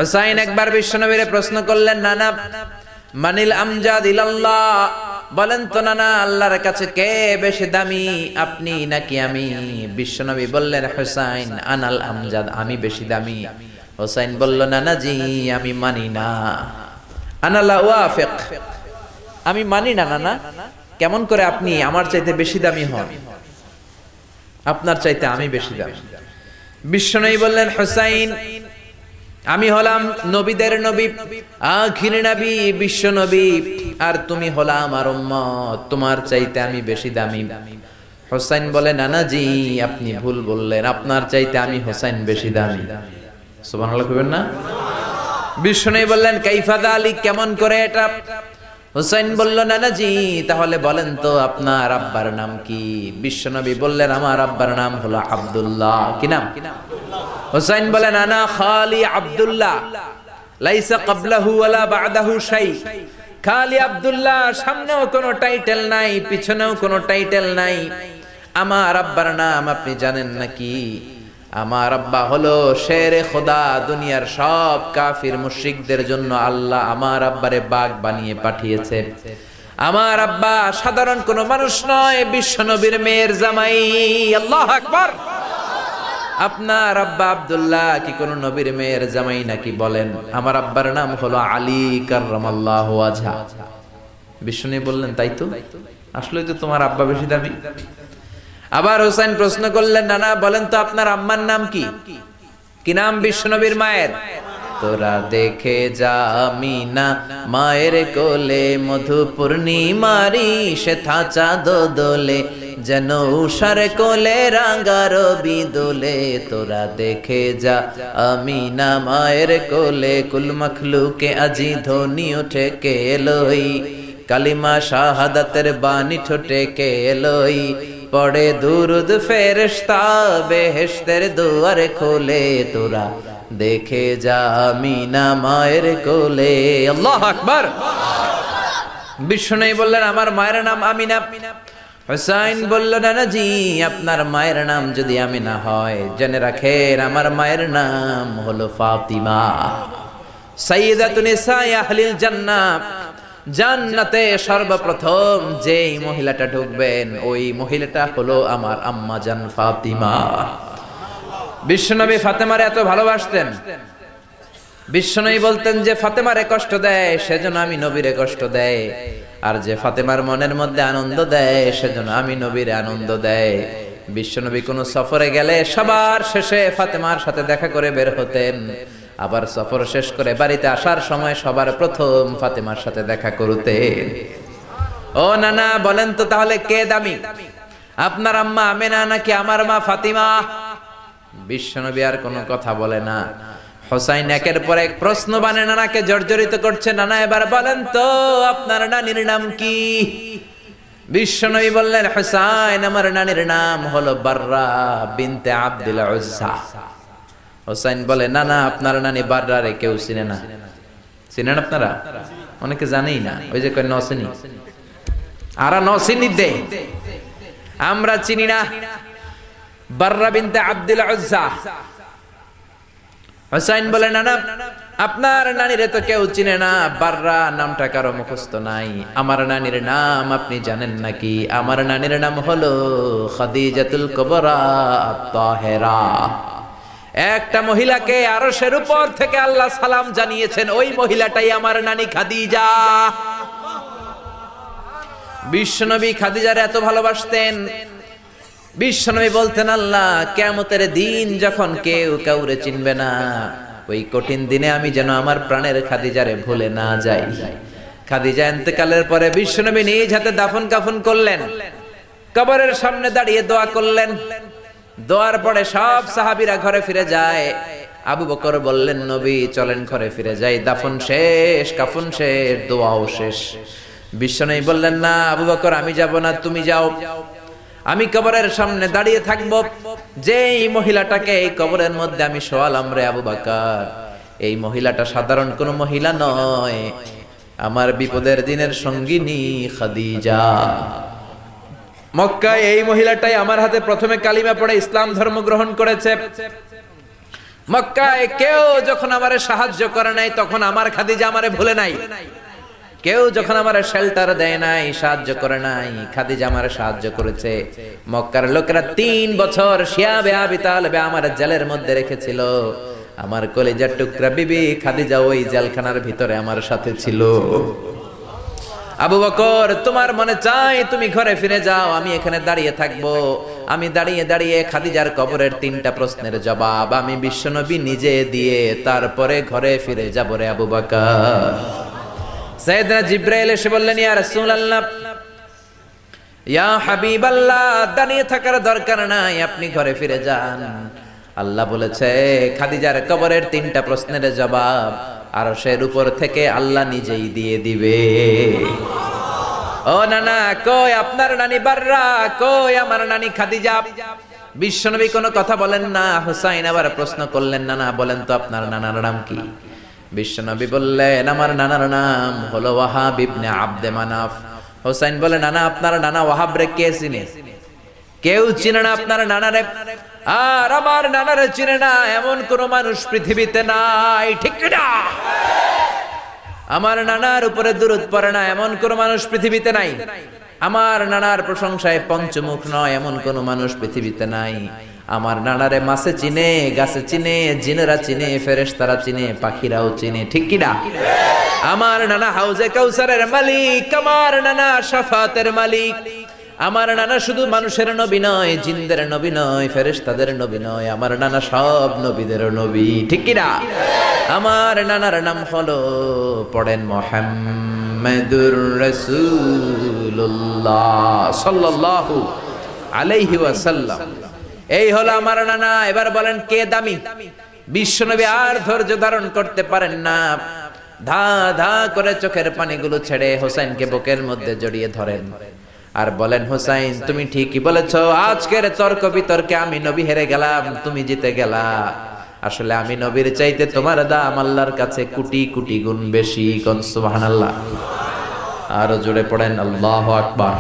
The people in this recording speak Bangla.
হুসাইন একবার বিশ্বনবীরে প্রশ্ন করলেন, নানা মানিল আমজাদ ইলাল্লাহ, বলেন তো নানা আল্লাহর কাছে কে বেশি দামি, আপনি নাকি আমি? বিশ্বনবী বললেন, হুসাইন আনাল আমজাদ, আমি বেশি দামি। হুসাইন বলল, নানা জি আমি মানি না, আনা লা ওয়াফিক, আমি মানি না নানা। কেমন করে আপনি আমার চাইতে বেশি দামি হন? আপনার চাইতে আমি বেশি দামি। বিশ্বনবী বললেন, হুসাইন আমি হলাম নবীদের নবী, আখির নবী বিশ্ব নবী, আর তুমি হলা আমার উম্মত, তোমার চাইতে আমি বেশি দামি। হুসাইন বলে, নানা জি আপনি ভুল বললেন, আপনার চাইতে আমি হুসাইন বেশি দামি। সুবহানাল্লাহ কইবেন না? বিশ্বনবী বললেন, কাইফা যালিক, কেমন করে এটা? হুসাইন বলল, নানা জি তাহলে বলেন তো আপনার আব্বার নাম কি? বিশ্বনবী বললেন, আমার আব্বার নাম হলো আব্দুল্লাহ। কি নাম? হুসাইন বলেন, আনা খালি আব্দুল্লাহ, লাইসা ক্বাবলাহু ওয়ালা বা'দাহু শাই। খালি আব্দুল্লাহ, সামনেও কোনো টাইটেল নাই, পিছনেও কোনো টাইটেল নাই। আমার আব্বার নাম আপনি জানেন নাকি? আমার আব্বা হলো শেরে খোদা, দুনিয়ার সব কাফির মুশরিকদের জন্য আল্লাহ আমার আব্বারে বাগ বানিয়ে পাঠিয়েছে। আমার আব্বা সাধারণ কোনো মানুষ নয়, বিশ্বনবীর মেয়ের জামাই। আল্লাহু আকবার। আপনার আব্বা আব্দুল্লাহ কি কোন নবীর মেয়ের জামাই নাকি? বলেন। আমার আব্বার নাম হলো আলী কাররামাল্লাহু ওয়াজহা। বিশ্বনবী বললেন, তাই তো, আসলেই তো তোমার আব্বা বেশি দামি। আবার হুসাইন প্রশ্ন করলেন, নানা বলেন তো আপনার আম্মার নাম কি? কি নাম বিশ্বনবীর মায়ের? তোরা দেখে যা আমিনা মায়ের কোলে, মধু পূর্ণিমারি সেথা চাঁদ দোলে, যেন উষার কোলে রাঙা রবি দোলে। তোরা দেখে যা আমিনা মায়ের কোলে, কুল মখলুকে আজি ধ্বনি ওঠে কে এলোই, কালিমা শাহাদাতের বাণী ঠোঁটে কে এলোই, পড়ে দুরুদ ফেরেশতা বেহেশতের দুয়ার খোলে। তোরা দেখে যা আমিনা মায়ের কোলে। আল্লাহু আকবার। বিশ্বনবী বললেন, আমার মায়ের নাম আমিনা। হুসাইন বলল, নানা জি আপনার মায়ের নাম যদি আমিনা হয়, জেনে রাখেন আমার মায়ের নাম হলো ফাতিমা, সাইয়্যিদাতুন নিসাই আহলিল জান্নাহ। জান্নাতে সর্বপ্রথম যেই মহিলাটা ঢুকবেন, ওই মহিলাটা হলো আমার আম্মা জান ফাতিমা। বিশ্বনবী ফাতেমারে এত ভালোবাসতেন, বিশ্বনবী বলতেন যে ফাতেমারে কষ্ট দেয় সেজন্য আমি নবীরে কষ্ট দেয়, আর যে ফাতেমার মনের মধ্যে আনন্দ দেয় সেজন্য আমি নবীরে আনন্দ দেয়। বিশ্বনবী কোনো সফরে গেলে সবার শেষে ফাতেমার সাথে দেখা করে বের হতেন, আবার সফর শেষ করে বাড়িতে আসার সময় সবার প্রথম ফাতেমার সাথে দেখা করতেন। ও নানা বলেন তো তাহলে কে দামি, আপনার আম্মা আমেনা নাকি আমার মা ফাতিমা? বিশ্বনবী আর কোনো কথা বলে না। হুসাইন একের পর এক প্রশ্ন বানে নানাকে জর্জরিত করছে। নানা এবার বলেন তো আপনার নানির নাম কি? বিশ্বনবী বললেন, হুসাইন আমার নানির নাম হলো বাররা বিনতে আব্দুল উজ্জা। হুসাইন বলে, নানা আপনার নানি বাররা রে কেউ চিনে না। চিনেন আপনারা? অনেকে জানেই না, ওই যে কয় নসিনি, আরা নসিনি দে, আমরা চিনি না বাররা বিনতে আব্দুল উজ্জা। হুসাইন বলে, নানা আপনার নানিরে তো কেউ চিনে না, বাররা নামটা কারো মুখস্থ নাই। আমার নানির নাম আপনি জানেন নাকি? আমার নানির নাম হলো খাদিজাতুল কুবরা আত-তাহেরা। একটা মহিলাকে আরশের উপর থেকে আল্লাহ সালাম জানিয়েছেন, ওই মহিলাটাই আমার নানি খাদিজা। বিশ্বনবী খাদিজারে এত ভালোবাসতেন, বিশ্বনবী বলতেন, আল্লাহ কিয়ামতের দিন যখন কেউ কাউরে চিনবে না, ওই কঠিন দিনে আমি যেন আমার প্রাণের খাদিজারে ভুলে না যাই। খাদিজা ইন্তেকালের পরে বিশ্বনবী নিজ হাতে দাফন কাফন করলেন, কবরের সামনে দাঁড়িয়ে দোয়া করলেন। দোয়ার পরে সব সাহাবীরা ঘরে ফিরে যায়। আবু বকর বললেন, নবী চলেন ঘরে ফিরে যাই, দাফন শেষ, কাফন শেষ, দোয়াও শেষ। বিশ্বনবী বললেন, না আবু বকর আমি যাব না, তুমি যাও, আমি কবরের সামনে দাঁড়িয়ে থাকবো। যেই মহিলাটাকে এই কবরের মধ্যে আমি শোয়ালাম রে আবু বকর, এই মহিলাটা সাধারণ কোনো মহিলা নয়, আমার বিপদের দিনের সঙ্গিনী খাদিজা। মক্কায় এই মহিলাটাই আমার হাতে প্রথমে কালিমা পড়ে ইসলাম ধর্ম গ্রহণ করেছে। মক্কায় কেউ যখন আমারে সাহায্য করে নাই তখন আমার খাদিজা আমারে ভুলে নাই। কেউ যখন আমারে শেল্টার দেয় নাই, সাহায্য করে নাই, খাদিজা আমারে সাহায্য করেছে। মক্কার লোকেরা 3 বছর শিয়াবে আবি তালেবে আমার জেলের মধ্যে রেখেছিল। আমার কলিজার টুকরা বিবি খাদিজা ওই জেলখানার ভিতরে আমার সাথে ছিল। আবু বকর, তোমার মনে চাই তুমি ঘরে ফিরে যাও, আমি এখানে দাঁড়িয়ে থাকবো। আমি দাঁড়িয়ে দাঁড়িয়ে খাদিজার কবরের 3টা প্রশ্নের জবাব আমি বিশ্বনবী নিজে দিয়ে তারপরে ঘরে ফিরে যাব রে আবু বকর। সাইয়েদনা জিবরাইল এসে বললেন, ইয়া রাসূলুল্লাহ, ইয়া হাবিবাল্লাহ, দাঁড়িয়ে থাকার দরকার নাই, আপনি ঘরে ফিরে যান। আল্লাহ বলেছে খাদিজার কবরের 3টা প্রশ্নের জবাব আরশের উপর থেকে আল্লাহ নিজেই দিয়ে দিবে। ও নানা, কই আপনার নানি বাররা, কই আমার নানি খাদিজা? বিশ্বনবী কোনো কথা বলেন না। হুসাইন আবার প্রশ্ন করলেন, নানা বলেন তো আপনার নানার নাম কি? বিশ্বনবী বললেন, আমার নানার নাম হলো ওয়াহাব ইবনে আব্দে মানাফ। হুসাইন বলে, নানা আপনার নানা ওয়াহাব রে কে চিনে? কেউ চিনে না আপনার নানারে। আর আমার নানারে চিনে না এমন কোন মানুষ পৃথিবীতে নাই, ঠিক না? আমার নানার উপরে দুরূদ পড়ে না এমন কোন মানুষ পৃথিবীতে নাই। আমার নানার প্রশংসায় পঞ্চমুখ নয় এমন কোন মানুষ পৃথিবীতে নাই। আমার নানারে মাছে চিনে, গাছে চিনে, জিনেরা চিনে, ফেরেশতারা চিনে, পাখিরাও চিনে, ঠিক কি না? আমার নানা হাউজে কাউসারের মালিক, আমার নানা শাফাতের মালিক। আমার নানা শুধু মানুষের নবী নয়, জিনদের নবী নয়, ফেরেশতাদের নবী নয়, আমার নানা সব নবীদের নবী, ঠিক কি না? আমার নানার নাম হলো, পড়েন, মুহাম্মাদুর রাসূলুল্লাহ সাল্লাল্লাহু আলাইহি ওয়াসাল্লাম। এই হলো আমার নানা। এবার বলেন কে দামি? বিশ্বনবী আর ধৈর্য ধারণ করতে পারেন না, ধা ধা করে চোখের পানিগুলো ছেড়ে হোসেনকে বুকের মধ্যে জড়িয়ে ধরেন আর বলেন, হোসাইন তুমি ঠিকই বলেছ, আজকের তর্ক বিতর্কে আমি নবী হেরে গেলাম, তুমি জিতে গেলা। আসলে আমি নবীর চাইতে তোমার দাম আল্লাহর কাছে কোটি কোটি গুণ বেশি। কোন সুবহানাল্লাহ। আরো জোরে পড়েন আল্লাহু আকবার।